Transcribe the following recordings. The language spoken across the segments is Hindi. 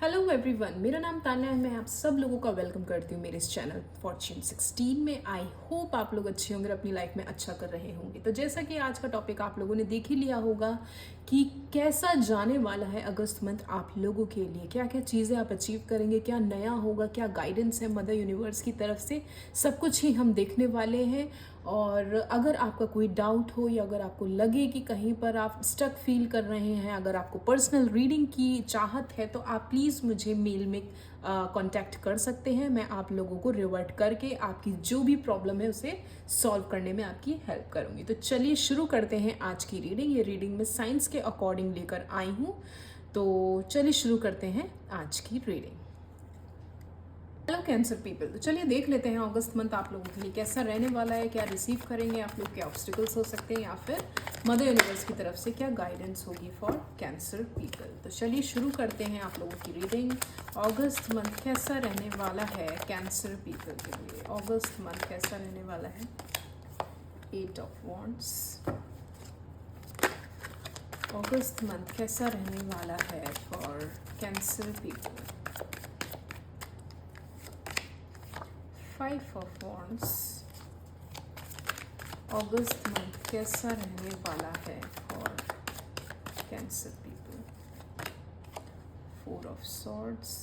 हेलो एवरीवन, मेरा नाम तान्या है। मैं आप सब लोगों का वेलकम करती हूँ मेरे इस चैनल फॉर्च्यून 16 में। आई होप आप लोग अच्छे होंगे, अपनी लाइफ में अच्छा कर रहे होंगे। तो जैसा कि आज का टॉपिक आप लोगों ने देख ही लिया होगा कि कैसा जाने वाला है अगस्त मंथ आप लोगों के लिए, क्या क्या चीज़ें आप अचीव करेंगे, क्या नया होगा, क्या गाइडेंस है मदर यूनिवर्स की तरफ से, सब कुछ ही हम देखने वाले हैं। और अगर आपका कोई डाउट हो या अगर आपको लगे कि कहीं पर आप स्टक फील कर रहे हैं, अगर आपको पर्सनल रीडिंग की चाहत है, तो आप प्लीज़ मुझे मेल में कांटेक्ट कर सकते हैं। मैं आप लोगों को रिवर्ट करके आपकी जो भी प्रॉब्लम है उसे सॉल्व करने में आपकी हेल्प करूँगी। तो चलिए शुरू करते हैं आज की रीडिंग। ये रीडिंग मैं साइंस के अकॉर्डिंग लेकर आई हूँ, तो चलिए शुरू करते हैं आज की रीडिंग। हेलो कैंसर पीपल, तो चलिए देख लेते हैं अगस्त मंथ आप लोगों के लिए कैसा रहने वाला है, क्या रिसीव करेंगे आप लोग, क्या ऑब्स्टिकल्स हो सकते हैं या फिर मदर यूनिवर्स की तरफ से क्या गाइडेंस होगी फॉर कैंसर पीपल। तो चलिए शुरू करते हैं आप लोगों की रीडिंग। अगस्त मंथ कैसा रहने वाला है कैंसर पीपल के लिए। अगस्त मंथ कैसा रहने वाला है। 8 ऑफ वॉन्ड्स। अगस्त मंथ कैसा रहने वाला है for cancer people. 5 of wands. August month कैसा रहने वाला है for cancer people. 4 of swords.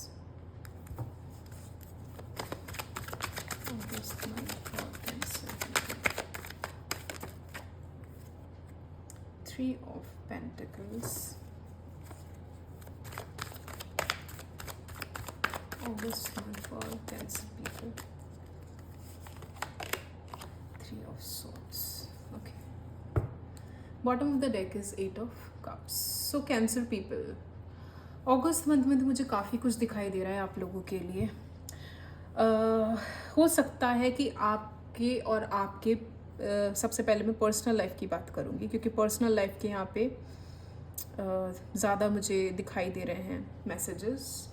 August month for cancer people. 3 of pentacles. August month for Cancer people. 3 of Swords. Okay. Bottom of the deck is 8 of Cups. So Cancer people, August month में तो मुझे काफ़ी कुछ दिखाई दे रहा है आप लोगों के लिए। हो सकता है कि आपके और आपके सबसे पहले मैं पर्सनल लाइफ की बात करूँगी, क्योंकि पर्सनल लाइफ के यहाँ पे ज़्यादा मुझे दिखाई दे रहे हैं मैसेजेस।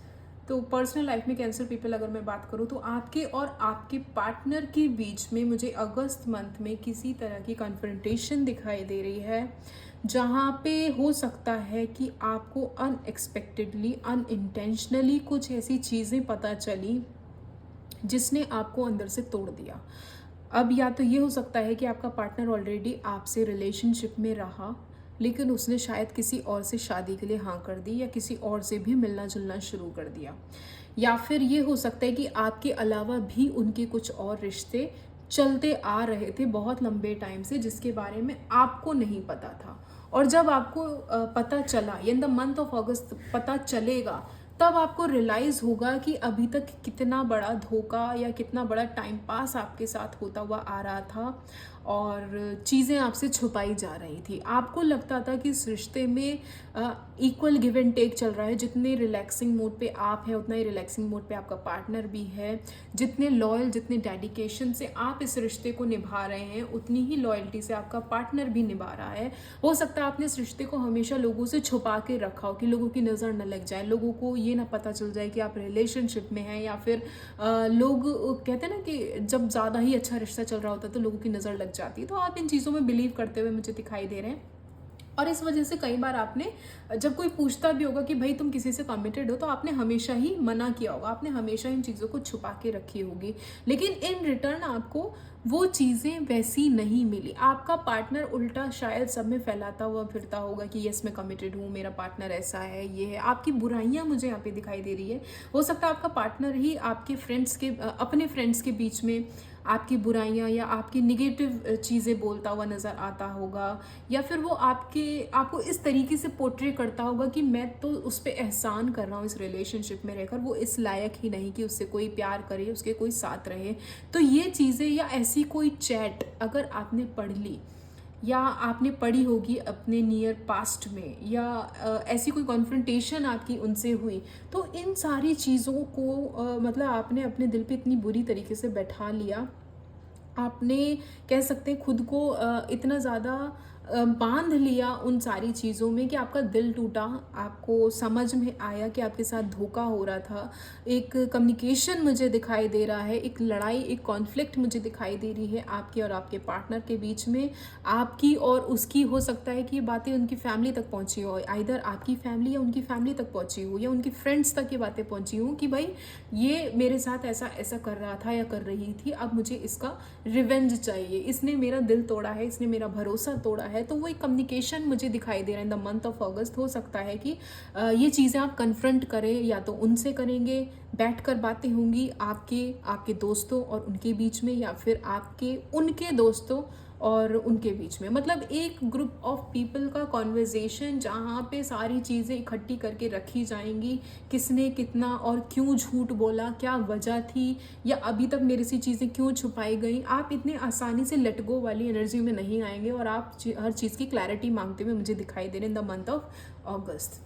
तो पर्सनल लाइफ में कैंसर पीपल अगर मैं बात करूँ तो आपके और आपके पार्टनर के बीच में मुझे अगस्त मंथ में किसी तरह की कन्फ्रंटेशन दिखाई दे रही है, जहाँ पे हो सकता है कि आपको अनएक्सपेक्टेडली अनइंटेंशनली कुछ ऐसी चीज़ें पता चली जिसने आपको अंदर से तोड़ दिया। अब या तो ये हो सकता है कि आपका पार्टनर ऑलरेडी आपसे रिलेशनशिप में रहा, लेकिन उसने शायद किसी और से शादी के लिए हाँ कर दी या किसी और से भी मिलना जुलना शुरू कर दिया। या फिर ये हो सकता है कि आपके अलावा भी उनके कुछ और रिश्ते चलते आ रहे थे बहुत लंबे टाइम से, जिसके बारे में आपको नहीं पता था। और जब आपको पता चला, इन द मंथ ऑफ अगस्त पता चलेगा, तब आपको रियलाइज़ होगा कि अभी तक कितना बड़ा धोखा या कितना बड़ा टाइम पास आपके साथ होता हुआ आ रहा था और चीज़ें आपसे छुपाई जा रही थी। आपको लगता था कि इस रिश्ते में इक्वल गिव एंड टेक चल रहा है। जितने रिलैक्सिंग मोड पे आप हैं उतना ही रिलैक्सिंग मोड पे आपका पार्टनर भी है। जितने लॉयल, जितने डेडिकेशन से आप इस रिश्ते को निभा रहे हैं, उतनी ही लॉयल्टी से आपका पार्टनर भी निभा रहा है। हो सकता है आपने इस रिश्ते को हमेशा लोगों से छुपा के रखा हो कि लोगों की नज़र न लग जाए, लोगों को ये ना पता चल जाए कि आप रिलेशनशिप में हैं, या फिर लोग कहते हैं ना कि जब ज़्यादा ही अच्छा रिश्ता चल रहा होता है तो लोगों की नज़र लग जाती है। तो आप इन चीज़ों में बिलीव करते हुए मुझे दिखाई दे रहे हैं। और इस वजह से कई बार आपने, जब कोई पूछता भी होगा कि भाई तुम किसी से कमिटेड हो, तो आपने हमेशा ही मना किया होगा, आपने हमेशा इन चीज़ों को छुपा के रखी होगी। लेकिन इन रिटर्न आपको वो चीज़ें वैसी नहीं मिली। आपका पार्टनर उल्टा शायद सब में फैलाता हुआ फिरता होगा कि यस मैं कमिटेड हूँ, मेरा पार्टनर ऐसा है, ये है। आपकी बुराइयाँ मुझे यहाँ पे दिखाई दे रही है। हो सकता है आपका पार्टनर ही आपके फ्रेंड्स के, अपने फ्रेंड्स के बीच में आपकी बुराइयाँ या आपकी निगेटिव चीज़ें बोलता हुआ नज़र आता होगा, या फिर वो आपको इस तरीके से पोर्ट्रे करता होगा कि मैं तो उस पर एहसान कर रहा हूँ इस रिलेशनशिप में रहकर, वो इस लायक ही नहीं कि उससे कोई प्यार करे, उसके कोई साथ रहे। तो ये चीज़ें या ऐसी कोई चैट अगर आपने पढ़ ली या आपने पढ़ी होगी अपने नियर पास्ट में, या ऐसी कोई कॉन्फ्रंटेशन आपकी उनसे हुई, तो इन सारी चीज़ों को मतलब आपने अपने दिल पे इतनी बुरी तरीके से बैठा लिया। आपने कह सकते हैं खुद को इतना ज़्यादा बांध लिया उन सारी चीज़ों में कि आपका दिल टूटा, आपको समझ में आया कि आपके साथ धोखा हो रहा था, एक कम्युनिकेशन मुझे दिखाई दे रहा है, एक लड़ाई, एक कॉन्फ्लिक्ट मुझे दिखाई दे रही है आपके और आपके पार्टनर के बीच में, आपकी और उसकी। हो सकता है कि ये बातें उनकी फैमिली तक पहुंची हो, आइदर आपकी फैमिली या उनकी फैमिली तक पहुंची हो, या उनकी फ्रेंड्स तक ये बातें पहुंची हो कि भाई ये मेरे साथ ऐसा ऐसा कर रहा था या कर रही थी, अब मुझे इसका रिवेंज चाहिए, इसने मेरा दिल तोड़ा है, इसने मेरा भरोसा तोड़ा है। तो वो एक कम्युनिकेशन मुझे दिखाई दे रहा है इन द मंथ ऑफ अगस्त। हो सकता है कि ये चीज़ें आप कन्फ्रंट करें, या तो उनसे करेंगे, बैठकर बातें होंगी आपके दोस्तों और उनके बीच में, या फिर आपके उनके दोस्तों और उनके बीच में। मतलब एक ग्रुप ऑफ पीपल का कॉन्वर्जेशन जहाँ पे सारी चीज़ें इकट्ठी करके रखी जाएंगी, किसने कितना और क्यों झूठ बोला, क्या वजह थी, या अभी तक मेरे से चीज़ें क्यों छुपाई गई। आप इतने आसानी से लेट गो वाली एनर्जी में नहीं आएंगे, और आप हर चीज़ की क्लैरिटी मांगते हुए मुझे दिखाई दे रहे इन द मंथ ऑफ अगस्त।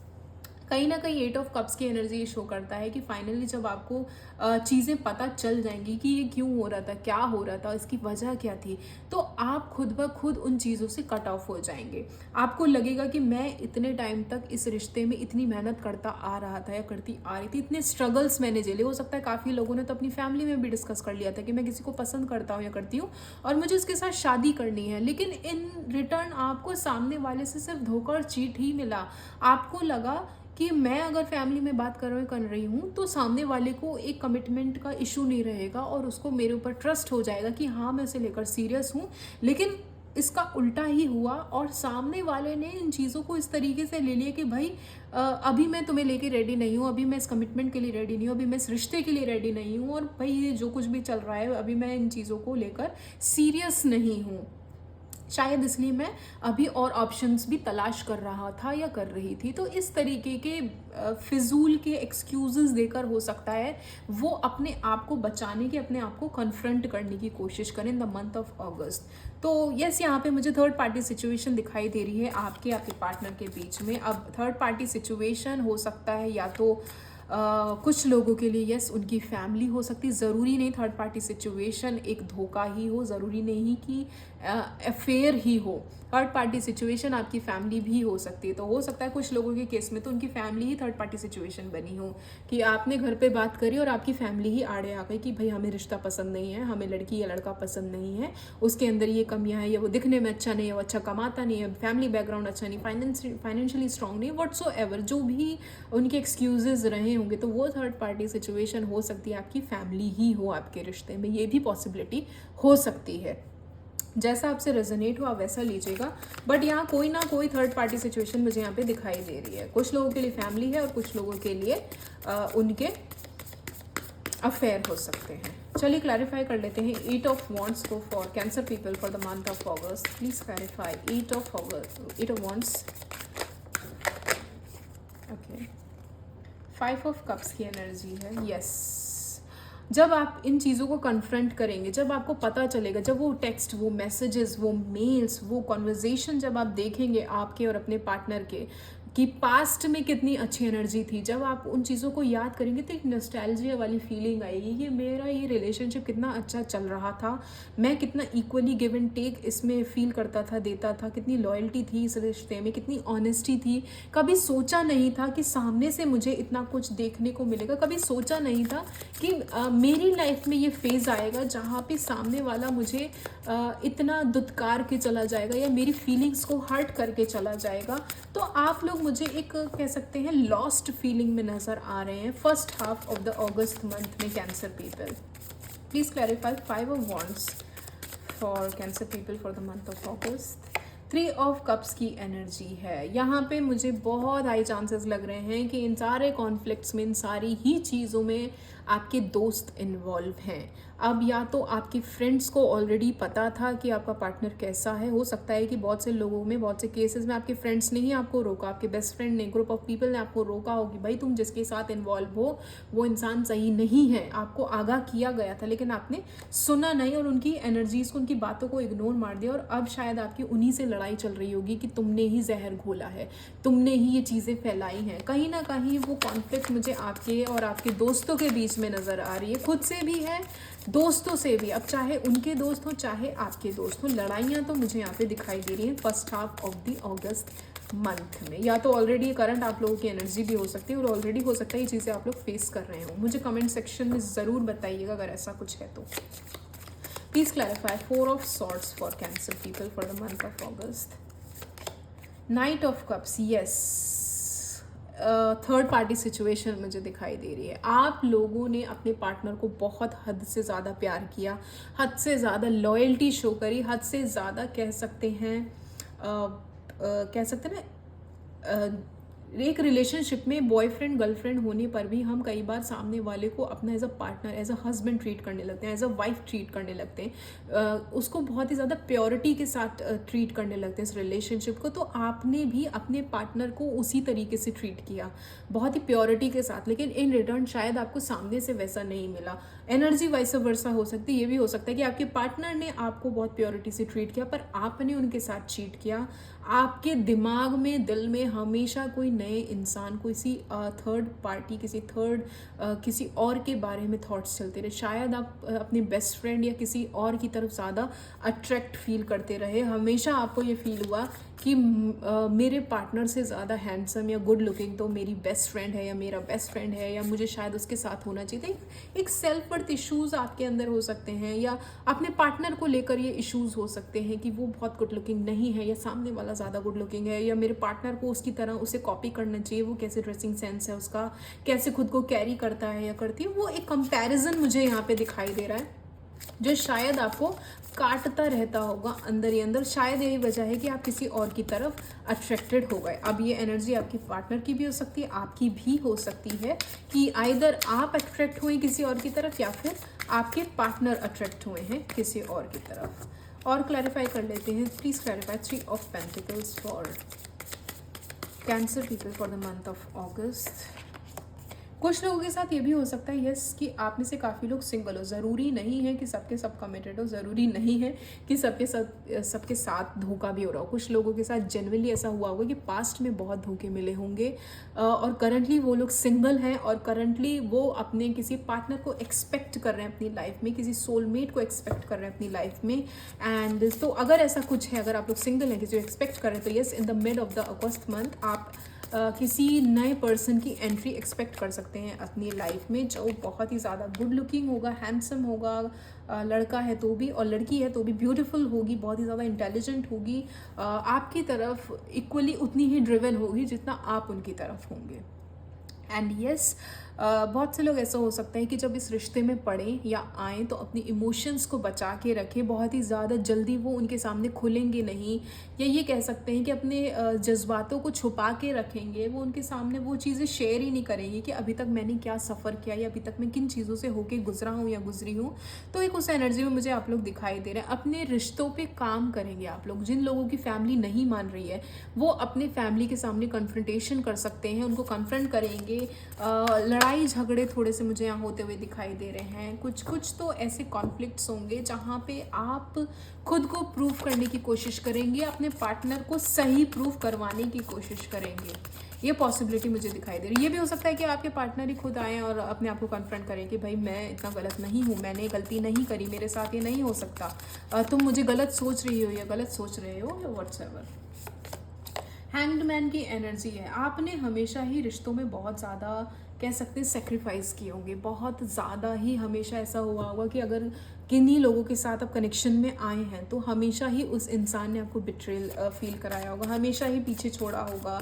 कहीं ना कहीं 8 ऑफ कप्स की एनर्जी ये शो करता है कि फाइनली जब आपको चीज़ें पता चल जाएंगी कि ये क्यों हो रहा था, क्या हो रहा था, इसकी वजह क्या थी, तो आप खुद ब खुद उन चीज़ों से कट ऑफ हो जाएंगे। आपको लगेगा कि मैं इतने टाइम तक इस रिश्ते में इतनी मेहनत करता आ रहा था या करती आ रही थी, इतने स्ट्रगल्स मैंने झेले। हो सकता है काफ़ी लोगों ने तो अपनी फैमिली में भी डिस्कस कर लिया था कि मैं किसी को पसंद करता हूँ या करती हूँ और मुझे उसके साथ शादी करनी है, लेकिन इन रिटर्न आपको सामने वाले से सिर्फ धोखा और चीट ही मिला। आपको लगा कि मैं अगर फैमिली में बात कर रही हूँ तो सामने वाले को एक कमिटमेंट का इशू नहीं रहेगा और उसको मेरे ऊपर ट्रस्ट हो जाएगा कि हाँ मैं उसे लेकर सीरियस हूँ। लेकिन इसका उल्टा ही हुआ, और सामने वाले ने इन चीज़ों को इस तरीके से ले लिया कि भाई अभी मैं तुम्हें लेके रेडी नहीं हूँ, अभी मैं इस कमिटमेंट के लिए रेडी नहीं हूँ, अभी मैं इस रिश्ते के लिए रेडी नहीं हूँ, और भाई ये जो कुछ भी चल रहा है अभी मैं इन चीज़ों को लेकर सीरियस नहीं हूँ। शायद इसलिए मैं अभी और ऑप्शंस भी तलाश कर रहा था या कर रही थी। तो इस तरीके के फिजूल के एक्सक्यूजेस देकर हो सकता है वो अपने आप को बचाने की, अपने आप को कन्फ्रंट करने की कोशिश करें इन द मंथ ऑफ अगस्त। तो यस, यहाँ पे मुझे थर्ड पार्टी सिचुएशन दिखाई दे रही है आपके पार्टनर के बीच में। अब थर्ड पार्टी सिचुएशन हो सकता है या तो कुछ लोगों के लिए यस उनकी फैमिली हो सकती है, ज़रूरी नहीं थर्ड पार्टी सिचुएशन एक धोखा ही हो, ज़रूरी नहीं कि अफेयर ही हो। थर्ड पार्टी सिचुएशन आपकी फैमिली भी हो सकती है। तो हो सकता है कुछ लोगों के केस में तो उनकी फैमिली ही थर्ड पार्टी सिचुएशन बनी हो, कि आपने घर पे बात करी और आपकी फैमिली ही आड़े आ गई कि भाई हमें रिश्ता पसंद नहीं है, हमें लड़की या लड़का पसंद नहीं है, उसके अंदर ये कमियां हैं, या वो दिखने में अच्छा नहीं है, वो अच्छा कमाता नहीं है, फैमिली बैकग्राउंड अच्छा नहीं, फाइनेंशियली स्ट्रांग नहीं, व्हाट्सोएवर जो भी उनके एक्सक्यूजेज रहे होंगे, तो वो थर्ड पार्टी सिचुएशन हो सकती है आपकी फैमिली ही हो आपके रिश्ते में। ये भी पॉसिबिलिटी हो सकती है। जैसा आपसे रेजोनेट हो आप वैसा लीजिएगा, बट यहाँ कोई ना कोई थर्ड पार्टी सिचुएशन मुझे यहाँ पे दिखाई दे रही है। कुछ लोगों के लिए फैमिली है और कुछ लोगों के लिए उनके अफेयर हो सकते हैं। चलिए क्लैरिफाई कर लेते हैं 8 ऑफ वॉन्ड्स को for cancer people for the month of August. Please clarify 8 of wands. Okay, 5 of cups की एनर्जी है। यस, जब आप इन चीज़ों को कन्फ्रंट करेंगे, जब आपको पता चलेगा, जब वो टेक्स्ट, वो मैसेजेस, वो मेल्स, वो कॉन्वर्जेशन जब आप देखेंगे आपके और अपने पार्टनर के, कि पास्ट में कितनी अच्छी एनर्जी थी, जब आप उन चीज़ों को याद करेंगे तो एक नॉस्टैल्जिया वाली फीलिंग आएगी कि मेरा ये रिलेशनशिप कितना अच्छा चल रहा था, मैं कितना इक्वली गिव एंड टेक इसमें फील करता था, देता था, कितनी लॉयल्टी थी इस रिश्ते में, कितनी ऑनेस्टी थी। कभी सोचा नहीं था कि सामने से मुझे इतना कुछ देखने को मिलेगा, कभी सोचा नहीं था कि मेरी लाइफ में ये फेज़ आएगा जहाँ पे सामने वाला मुझे इतना दुत्कार के चला जाएगा या मेरी फीलिंग्स को हर्ट करके चला जाएगा। तो आप लोग मुझे एक कह सकते हैं लॉस्ट फीलिंग में नज़र आ रहे हैं first half of the August month में cancer people. Please clarify 5 of wands for cancer people for the month of August. 3 of cups की एनर्जी है यहाँ पे। मुझे बहुत हाई चांसेस लग रहे हैं कि इन सारे कॉन्फ्लिक्ट्स में, इन सारी ही चीज़ों में आपके दोस्त इन्वॉल्व हैं। अब या तो आपके फ्रेंड्स को ऑलरेडी पता था कि आपका पार्टनर कैसा है, हो सकता है कि बहुत से लोगों में, बहुत से केसेस में आपके फ्रेंड्स ने ही आपको रोका, आपके बेस्ट फ्रेंड ने, ग्रुप ऑफ पीपल ने आपको रोका हो कि भाई तुम जिसके साथ इन्वॉल्व हो वो इंसान सही नहीं है। आपको आगाह किया गया था लेकिन आपने सुना नहीं और उनकी एनर्जीज को, उनकी बातों को इग्नोर मार दिया, और अब शायद आपकी उन्हीं से लड़ाई लड़ाई चल रही होगी कि तुमने ही जहर घोला है, तुमने ही ये चीज़ें फैलाई हैं। कहीं ना कहीं वो कॉन्फ्लिक्ट मुझे आपके और आपके दोस्तों के बीच में नज़र आ रही है, खुद से भी है, दोस्तों से भी। अब चाहे उनके दोस्त हों चाहे आपके दोस्त हों, लड़ाइयाँ तो मुझे यहाँ पे दिखाई दे रही हैं first half of the August month में। या तो ऑलरेडी करंट आप लोगों की एनर्जी भी हो सकती है और ऑलरेडी हो सकता है ये चीज़ें आप लोग फेस कर रहे हो। मुझे कमेंट सेक्शन में ज़रूर बताइएगा अगर ऐसा कुछ है तो। Please clarify 4 of Swords for cancer people for the month of August. Night of cups, yes, third party situation मुझे दिखाई दे रही है। आप लोगों ने अपने पार्टनर को बहुत हद से ज़्यादा प्यार किया, हद से ज़्यादा लॉयल्टी शो करी, हद से ज़्यादा कह सकते हैं ना, एक रिलेशनशिप में बॉयफ्रेंड गर्लफ्रेंड होने पर भी हम कई बार सामने वाले को अपना as a partner, as a husband treat करने लगते हैं, एज अ वाइफ ट्रीट करने लगते हैं, उसको बहुत ही ज़्यादा प्योरिटी के साथ ट्रीट करने लगते हैं इस रिलेशनशिप को। तो आपने भी अपने पार्टनर को उसी तरीके से ट्रीट किया, बहुत ही प्योरिटी के साथ, लेकिन इन रिटर्न शायद आपको सामने से वैसा नहीं मिला। एनर्जी वाइस वर्सा हो सकती है, ये भी हो सकता है कि आपके पार्टनर ने आपको बहुत प्योरिटी से ट्रीट किया पर आपने उनके साथ चीट किया। आपके दिमाग में, दिल में हमेशा कोई नए इंसान, किसी थर्ड पार्टी, किसी और के बारे में थॉट्स चलते रहे। शायद आप अपने बेस्ट फ्रेंड या किसी और की तरफ ज़्यादा अट्रैक्ट फील करते रहे। हमेशा आपको ये फील हुआ कि मेरे पार्टनर से ज़्यादा हैंडसम या गुड लुकिंग तो मेरी बेस्ट फ्रेंड है या मेरा बेस्ट फ्रेंड है, या मुझे शायद उसके साथ होना चाहिए था। एक सेल्फ वर्थ इश्यूज़ आपके अंदर हो सकते हैं, या अपने पार्टनर को लेकर ये इश्यूज़ हो सकते हैं कि वो बहुत गुड लुकिंग नहीं है या सामने वाला ज़्यादा गुड लुकिंग है, या मेरे पार्टनर को उसकी तरह उसे कॉपी करना चाहिए, वो कैसे ड्रेसिंग सेंस है उसका, कैसे खुद को कैरी करता है या करती है। वो एक कंपैरिजन मुझे यहाँ पे दिखाई दे रहा है जो शायद आपको काटता रहता होगा अंदर ही अंदर। शायद यही वजह है कि आप किसी और की तरफ अट्रैक्टेड हो गए। अब ये एनर्जी आपकी पार्टनर की भी हो सकती है, आपकी भी हो सकती है कि आइदर आप अट्रैक्ट हुए किसी और की तरफ या फिर आपके पार्टनर अट्रैक्ट हुए हैं किसी और की तरफ। और क्लैरिफाई कर लेते हैं, please clarify 3 of Pentacles for cancer people for the month of अगस्त। कुछ लोगों के साथ ये भी हो सकता है यस कि आप में से काफ़ी लोग सिंगल हो। ज़रूरी नहीं है कि सबके सब कमिटेड हो, ज़रूरी नहीं है कि सबके साथ धोखा भी हो रहा हो। कुछ लोगों के साथ जनरली ऐसा हुआ होगा कि पास्ट में बहुत धोखे मिले होंगे और करंटली वो लोग सिंगल हैं और करंटली वो अपने किसी पार्टनर को एक्सपेक्ट कर रहे हैं अपनी लाइफ में, किसी सोलमेट को एक्सपेक्ट कर रहे हैं अपनी लाइफ में। एंड तो अगर ऐसा कुछ है, अगर आप लोग सिंगल हैं, किसी को एक्सपेक्ट कर रहे हैं, तो yes, in the mid of the August month आप किसी नए पर्सन की एंट्री एक्सपेक्ट कर सकते हैं अपनी लाइफ में, जो बहुत ही ज़्यादा गुड लुकिंग होगा, हैंडसम होगा, लड़का है तो भी और लड़की है तो भी ब्यूटीफुल होगी, बहुत ही ज़्यादा इंटेलिजेंट होगी, आपकी तरफ इक्वली उतनी ही ड्रिवन होगी जितना आप उनकी तरफ होंगे। एंड यस, बहुत से लोग ऐसा हो सकता है कि जब इस रिश्ते में पड़ें या आएँ तो अपनी इमोशंस को बचा के रखें। बहुत ही ज़्यादा जल्दी वो उनके सामने खुलेंगे नहीं, या ये कह सकते हैं कि अपने जज्बातों को छुपा के रखेंगे। वो उनके सामने वो चीज़ें शेयर ही नहीं करेंगे कि अभी तक मैंने क्या सफ़र किया या अभी तक मैं किन चीज़ों से होके गुजरा हूँ या गुजरी हूँ। तो एक उस एनर्जी में मुझे आप लोग दिखाई दे रहे हैं। अपने रिश्तों पर काम करेंगे आप लोग। जिन लोगों की फैमिली नहीं मान रही है वो अपने फैमिली के सामने कन्फ्रंटेशन कर सकते हैं, उनको कन्फ्रंट करेंगे। लड़ाई झगड़े थोड़े से मुझे यहाँ होते हुए दिखाई दे रहे हैं। कुछ तो ऐसे कॉन्फ्लिक्ट्स होंगे जहाँ पे आप खुद को प्रूव करने की कोशिश करेंगे, अपने पार्टनर को सही प्रूव करवाने की कोशिश करेंगे। ये पॉसिबिलिटी मुझे दिखाई दे रही है। ये भी हो सकता है कि आपके पार्टनर ही खुद आएँ और अपने आप को कन्फ्रंट करें कि भाई मैं इतना गलत नहीं हूँ, मैंने गलती नहीं करी, मेरे साथ ये नहीं हो सकता, तुम मुझे गलत सोच रही हो या गलत सोच रहे हो या व्हाट्सएवर। हैंग्ड मैन की एनर्जी है। आपने हमेशा ही रिश्तों में बहुत ज़्यादा कह सकते हैं सेक्रीफाइस किए होंगे, बहुत ज़्यादा ही हमेशा ऐसा हुआ होगा कि अगर किन्हीं लोगों के साथ आप कनेक्शन में आए हैं तो हमेशा ही उस इंसान ने आपको बिट्रेल फील कराया होगा, हमेशा ही पीछे छोड़ा होगा।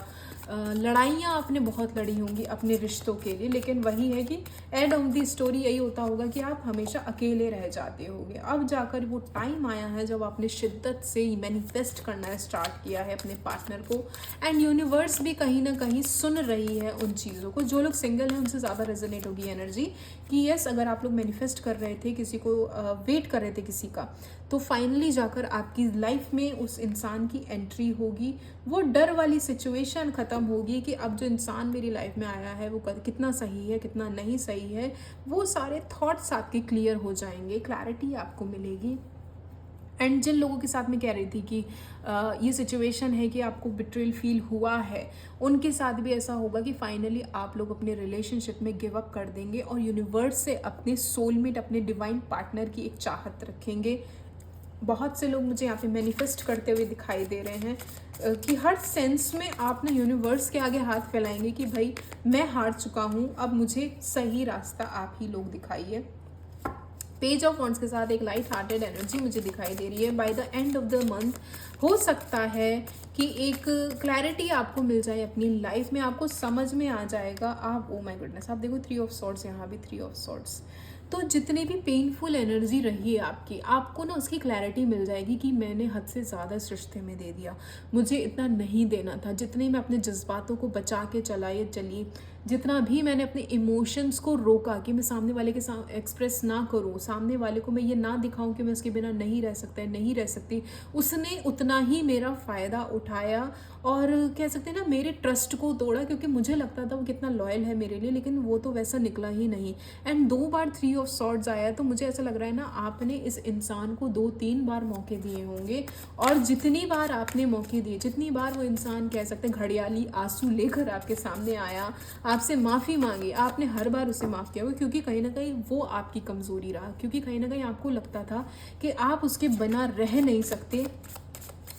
लड़ाइयाँ आपने बहुत लड़ी होंगी अपने रिश्तों के लिए, लेकिन वही है कि एंड ऑफ द स्टोरी यही होता होगा कि आप हमेशा अकेले रह जाते होंगे। अब जाकर वो टाइम आया है जब आपने शिद्दत से ही मैनिफेस्ट करना स्टार्ट किया है अपने पार्टनर को। एंड यूनिवर्स भी कहीं ना कहीं सुन रही है उन चीज़ों को। जो लोग सिंगल हैं उनसे ज़्यादा रेजोनेट होगी एनर्जी कि यस, अगर आप लोग मैनिफेस्ट कर रहे थे, किसी को वेट कर रहे थे किसी का, तो फाइनली जाकर आपकी लाइफ में उस इंसान की एंट्री होगी। वो डर वाली सिचुएशन ख़त्म होगी कि अब जो इंसान मेरी लाइफ में आया है वो कितना सही है, कितना नहीं सही है। वो सारे थॉट्स आपके क्लियर हो जाएंगे, क्लैरिटी आपको मिलेगी। एंड जिन लोगों के साथ मैं कह रही थी कि ये सिचुएशन है कि आपको बिट्रेल फील हुआ है, उनके साथ भी ऐसा होगा कि फाइनली आप लोग अपने रिलेशनशिप में गिव अप कर देंगे और यूनिवर्स से अपने सोलमेट, अपने डिवाइन पार्टनर की एक चाहत रखेंगे। बहुत से लोग मुझे यहाँ पे मैनिफेस्ट करते हुए दिखाई दे रहे हैं कि हर सेंस में आप ना यूनिवर्स के आगे हाथ फैलाएंगे कि भाई मैं हार चुका हूँ, अब मुझे सही रास्ता आप ही लोग दिखाइए। पेज ऑफ वॉन्ड्स के साथ एक लाइट हार्टेड एनर्जी मुझे दिखाई दे रही है। By the end of the month हो सकता है कि एक क्लैरिटी आपको मिल जाए अपनी लाइफ में, आपको समझ में आ जाएगा। आप ओ माय गुडनेस, आप देखो 3 ऑफ सॉर्ड्स, यहाँ भी 3 ऑफ सॉर्ड्स। तो जितनी भी पेनफुल एनर्जी रही है आपकी, आपको ना उसकी क्लैरिटी मिल जाएगी कि मैंने हद से ज़्यादा इस रिश्ते में दे दिया, मुझे इतना नहीं देना था। जितने मैं अपने जज्बातों को बचा के चली, जितना भी मैंने अपने इमोशंस को रोका कि मैं सामने वाले के साथ एक्सप्रेस ना करूं, सामने वाले को मैं ये ना दिखाऊं कि मैं उसके बिना नहीं रह सकता, नहीं रह सकती, उसने उतना ही मेरा फ़ायदा उठाया और कह सकते हैं ना मेरे ट्रस्ट को तोड़ा, क्योंकि मुझे लगता था वो कितना लॉयल है मेरे लिए, लेकिन वो तो वैसा निकला ही नहीं। एंड 2 बार 3 ऑफ सॉर्ड्स आया, तो मुझे ऐसा लग रहा है ना आपने इस इंसान को 2-3 बार मौके दिए होंगे, और जितनी बार आपने मौके दिए, जितनी बार वो इंसान कह सकते हैं घड़ियाली आंसू लेकर आपके सामने आया, आपसे माफ़ी मांगी, आपने हर बार उसे माफ़ किया होगा, क्योंकि कहीं ना कहीं वो आपकी कमज़ोरी रहा, क्योंकि कहीं ना कहीं आपको लगता था कि आप उसके बिना रह नहीं सकते,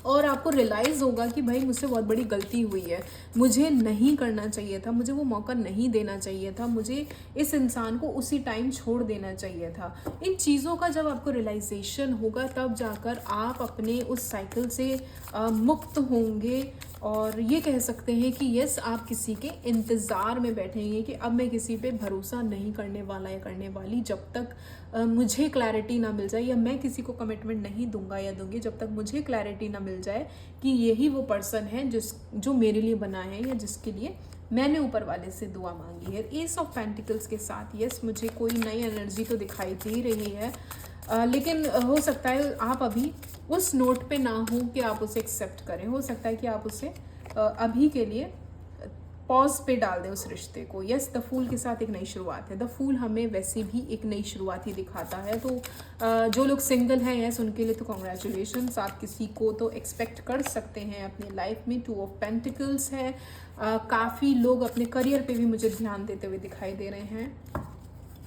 और आपको रियलाइज़ होगा कि भाई मुझसे बहुत बड़ी गलती हुई है, मुझे नहीं करना चाहिए था, मुझे वो मौका नहीं देना चाहिए था, मुझे इस इंसान को उसी टाइम छोड़ देना चाहिए था। इन चीज़ों का जब आपको रियलाइजेशन होगा, तब जाकर आप अपने उस साइकिल से मुक्त होंगे, और ये कह सकते हैं कि यस, आप किसी के इंतज़ार में बैठेंगे कि अब मैं किसी पे भरोसा नहीं करने वाला या करने वाली, जब तक मुझे क्लैरिटी ना मिल जाए, या मैं किसी को कमिटमेंट नहीं दूंगा या दूंगी जब तक मुझे क्लैरिटी ना मिल जाए कि यही वो पर्सन है जो मेरे लिए बना है, या जिसके लिए मैंने ऊपर वाले से दुआ मांगी है। एस ऑफ पेंटिकल्स के साथ यस, मुझे कोई नई एनर्जी तो दिखाई दे रही है, लेकिन हो सकता है आप अभी उस नोट पे ना हो कि आप उसे एक्सेप्ट करें। हो सकता है कि आप उसे अभी के लिए पॉज पे डाल दें उस रिश्ते को। यस, द फूल के साथ एक नई शुरुआत है। द फूल हमें वैसे भी एक नई शुरुआत ही दिखाता है। तो जो लोग सिंगल हैं यस, उनके लिए तो कॉन्ग्रेचुलेशंस, आप किसी को तो एक्सपेक्ट कर सकते हैं अपनी लाइफ में। 2 ऑफ पेंटिकल्स है। काफ़ी लोग अपने करियर पे भी मुझे ध्यान देते हुए दिखाई दे रहे हैं,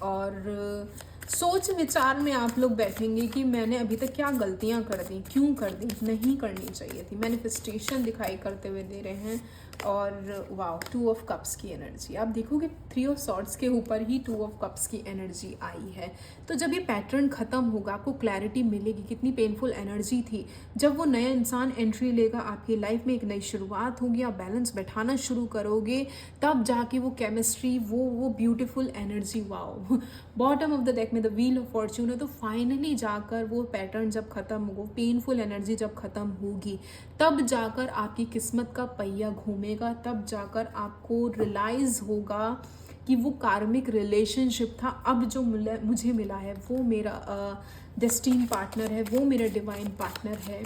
और सोच विचार में आप लोग बैठेंगे कि मैंने अभी तक क्या गलतियां कर दी, क्यों कर दी, नहीं करनी चाहिए थी। मैनिफेस्टेशन दिखाई करते हुए दे रहे हैं, और वाओ 2 ऑफ कप्स की एनर्जी आप देखोगे 3 ऑफ सॉर्ड्स के ऊपर ही 2 ऑफ कप्स की एनर्जी आई है। तो जब ये पैटर्न ख़त्म होगा, आपको क्लैरिटी मिलेगी कितनी पेनफुल एनर्जी थी। जब वो नया इंसान एंट्री लेगा आपकी लाइफ में, एक नई शुरुआत होगी, आप बैलेंस बैठाना शुरू करोगे, तब जाके वो केमिस्ट्री, वो beautiful energy, wow bottom of the deck में द व्हील ऑफ फॉर्च्यून है। तो फाइनली जाकर वो पैटर्न जब ख़त्म होगा, पेनफुल एनर्जी जब ख़त्म होगी, तब जाकर आपकी किस्मत का पहिया घूमेगा, तब जाकर आपको रियलाइज़ होगा कि वो कार्मिक रिलेशनशिप था, अब जो मुझे मिला है वो मेरा डेस्टिन पार्टनर है, वो मेरा डिवाइन पार्टनर है।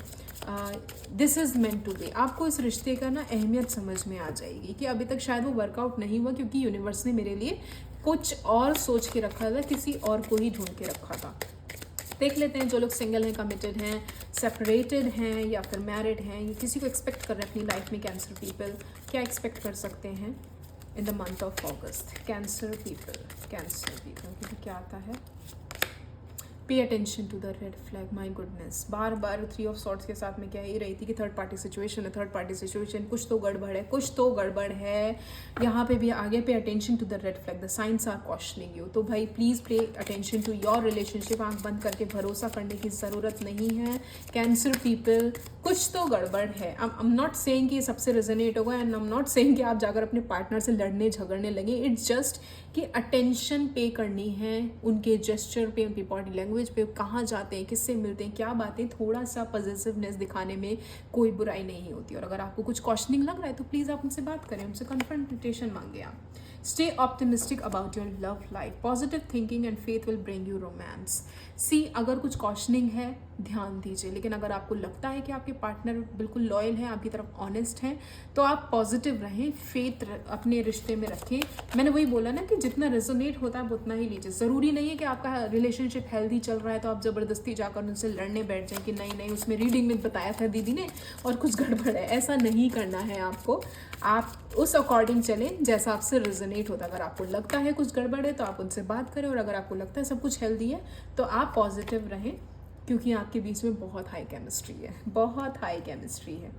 This is meant to be. आपको इस रिश्ते का ना अहमियत समझ में आ जाएगी कि अभी तक शायद वो वर्कआउट नहीं हुआ, क्योंकि यूनिवर्स ने मेरे लिए कुछ और सोच के रखा था, किसी और को ही ढूंढ के रखा था। देख लेते हैं जो लोग सिंगल हैं, कमिटेड हैं, सेपरेटेड हैं, या फिर मैरिड हैं, या किसी को एक्सपेक्ट कर रहे हैं अपनी लाइफ में। कैंसर पीपल क्या एक्सपेक्ट कर सकते हैं in the month of August. Cancer people क्योंकि क्या आता है, pay attention to the red flag. My goodness, बार बार 3 ऑफ सॉर्ड्स के साथ मैं कह ही रही थी कि थर्ड पार्टी सिचुएशन है, थर्ड पार्टी सिचुएशन, कुछ तो गड़बड़ है, कुछ तो गड़बड़ है। यहाँ पे भी आगे pay attention to the red flag, the signs are cautioning you. तो भाई प्लीज़ पे अटेंशन टू योर रिलेशनशिप। आंख बंद करके भरोसा करने की ज़रूरत नहीं है। कैंसर पीपल, कुछ तो गड़बड़ है। आई एम नॉट सेइंग कि ये सबसे रेजोनेट होगा, and I am not saying कि आप जाकर अपने पार्टनर से लड़ने झगड़ने लगे। इट्स जस्ट कि अटेंशन पे करनी है उनके जेस्चर पे, उनकी बॉडी लैंग्वेज पे, कहाँ जाते हैं, किससे मिलते हैं, क्या बातें, थोड़ा सा पॉजिटिवनेस दिखाने में कोई बुराई नहीं होती। और अगर आपको कुछ क्वेश्चनिंग लग रहा है तो प्लीज़ आप उनसे बात करें, उनसे कन्फ्रंटेशन मांगे आप। Stay optimistic about your love life. Positive thinking and faith will bring you romance. See, अगर कुछ cautioning है ध्यान दीजिए, लेकिन अगर आपको लगता है कि आपके पार्टनर बिल्कुल लॉयल हैं, आपकी तरफ ऑनेस्ट हैं, तो आप पॉजिटिव रहें, फेथ अपने रिश्ते में रखें. मैंने वही बोला ना कि जितना रेजोनेट होता है उतना ही लीजिए. ज़रूरी नहीं है कि आपका रिलेशनशिप हेल्दी चल रहा है तो आप ज़बरदस्ती जाकर उनसे लड़ने बैठ जाएं कि नहीं नहीं उसमें रीडिंग में बताया था दीदी ने और कुछ गड़बड़ है. ऐसा नहीं करना है आपको. आप उस अकॉर्डिंग चलें जैसा आपसे रेजोनेट होता है. अगर आपको लगता है कुछ गड़बड़ है तो आप उनसे बात करें, और अगर आपको लगता है सब कुछ हेल्दी है तो आप पॉजिटिव रहें, क्योंकि आपके बीच में बहुत हाई केमिस्ट्री है, बहुत हाई केमिस्ट्री है.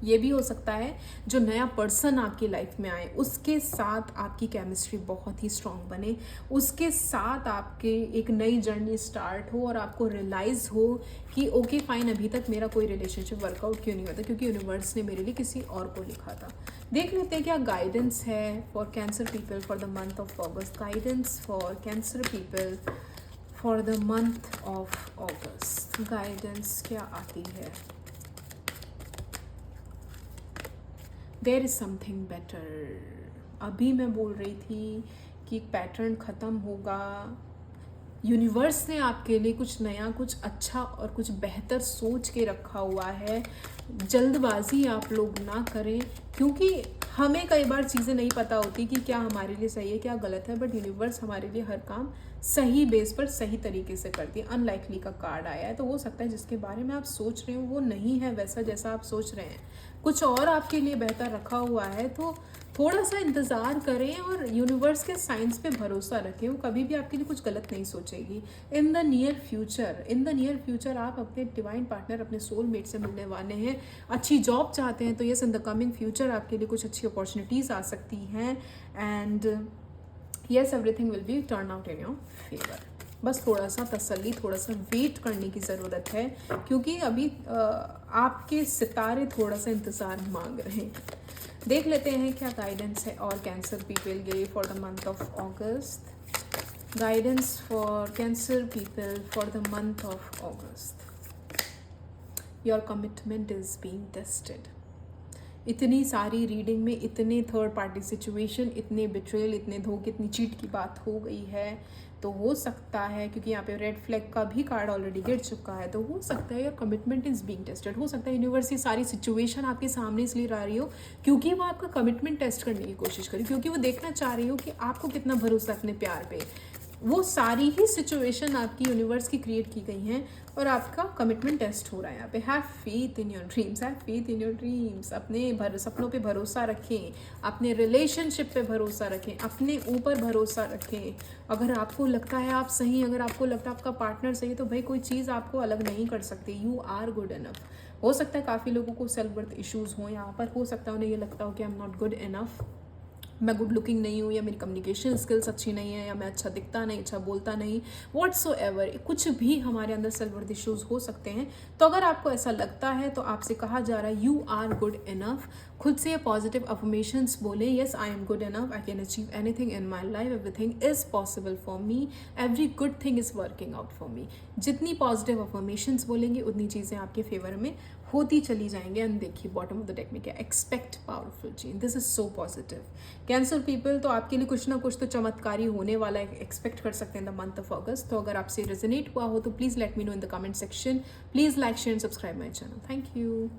ये भी हो सकता है जो नया पर्सन आपकी लाइफ में आए उसके साथ आपकी केमिस्ट्री बहुत ही स्ट्रांग बने, उसके साथ आपके एक नई जर्नी स्टार्ट हो और आपको रियलाइज़ हो कि ओके फाइन, अभी तक मेरा कोई रिलेशनशिप वर्कआउट क्यों नहीं होता, क्योंकि यूनिवर्स ने मेरे लिए किसी और को लिखा था. देख लेते हैं क्या गाइडेंस है for cancer people for the month of August. Guidance for cancer people for the month of August. Guidance क्या आती है? There is something better. अभी मैं बोल रही थी कि पैटर्न ख़त्म होगा. यूनिवर्स ने आपके लिए कुछ नया, कुछ अच्छा और कुछ बेहतर सोच के रखा हुआ है. जल्दबाजी आप लोग ना करें, क्योंकि हमें कई बार चीज़ें नहीं पता होती कि क्या हमारे लिए सही है क्या गलत है, बट यूनिवर्स हमारे लिए हर काम सही बेस पर सही तरीके से करती है. अनलाइकली का कार्ड आया है, तो हो सकता है जिसके बारे में आप सोच रहे हो वो नहीं है वैसा जैसा आप सोच रहे हैं, कुछ और आपके लिए बेहतर रखा हुआ है. तो थोड़ा सा इंतज़ार करें और यूनिवर्स के साइंस पे भरोसा रखें. वो कभी भी आपके लिए कुछ गलत नहीं सोचेगी. इन द नियर फ्यूचर आप अपने डिवाइन पार्टनर, अपने सोलमेट से मिलने वाले हैं. अच्छी जॉब चाहते हैं तो yes, in the coming future आपके लिए कुछ अच्छी अपॉर्चुनिटीज़ आ सकती हैं. And yes, everything will be turn out in your favour. बस थोड़ा सा तसल्ली, थोड़ा सा वेट करने की ज़रूरत है, क्योंकि अभी आपके सितारे थोड़ा सा इंतज़ार मांग रहे हैं. देख लेते हैं क्या गाइडेंस है और कैंसर पीपल के लिए for the month of August. Guidance for cancer people for the month of August. Your commitment is being tested. इतनी सारी रीडिंग में इतने थर्ड पार्टी सिचुएशन, इतने बिट्रेयल, इतने धोखे, इतनी चीट की बात हो गई है, तो हो सकता है, क्योंकि यहाँ पे रेड फ्लैग का भी कार्ड ऑलरेडी गिर चुका है, तो हो सकता है your commitment is being tested. हो सकता है यूनिवर्स ये सारी सिचुएशन आपके सामने इसलिए ला रही हो क्योंकि वो आपका कमिटमेंट टेस्ट करने की कोशिश करी, क्योंकि वो देखना चाह रही हो कि आपको कितना भरोसा अपने प्यार पे. वो सारी ही सिचुएशन आपकी यूनिवर्स की क्रिएट की गई हैं और आपका कमिटमेंट टेस्ट हो रहा है यहाँ पे. Have faith in your dreams, have faith in your dreams. अपने सपनों पे भरोसा रखें, अपने रिलेशनशिप पे भरोसा रखें, अपने ऊपर भरोसा रखें. अगर आपको लगता है आप सही, अगर आपको लगता है आपका पार्टनर सही, तो भाई कोई चीज़ आपको अलग नहीं कर सकती. You are good enough. हो सकता है काफ़ी लोगों को सेल्फ वर्थ इश्यूज़ हों यहाँ पर. हो सकता है उन्हें ये लगता हो कि I am not good enough, मैं गुड लुकिंग नहीं हूँ, या मेरी कम्युनिकेशन स्किल्स अच्छी नहीं है, या मैं अच्छा दिखता नहीं, अच्छा बोलता नहीं, व्हाट्सोएवर. कुछ भी हमारे अंदर सेल्फ वर्थ इश्यूज़ हो सकते हैं. तो अगर आपको ऐसा लगता है तो आपसे कहा जा रहा है यू आर गुड इनफ. खुद से पॉजिटिव अफर्मेशंस बोलें. Yes, I am good enough, I can achieve anything in my life, everything is possible for me, every good thing is working out for me. जितनी पॉजिटिव अफर्मेशंस बोलेंगे उतनी चीज़ें आपके फेवर में होती चली जाएंगे. एंड देखिए बॉटम ऑफ द डेक में क्या, expect powerful change. This is so positive. Cancer people, तो आपके लिए कुछ ना कुछ तो चमत्कारी होने वाला है, एक्सपेक्ट कर सकते हैं द मंथ ऑफ ऑगस्ट. तो अगर आपसे रेजोनेट हुआ हो तो please let me know in the comment section. Please like, share and subscribe my channel. Thank you.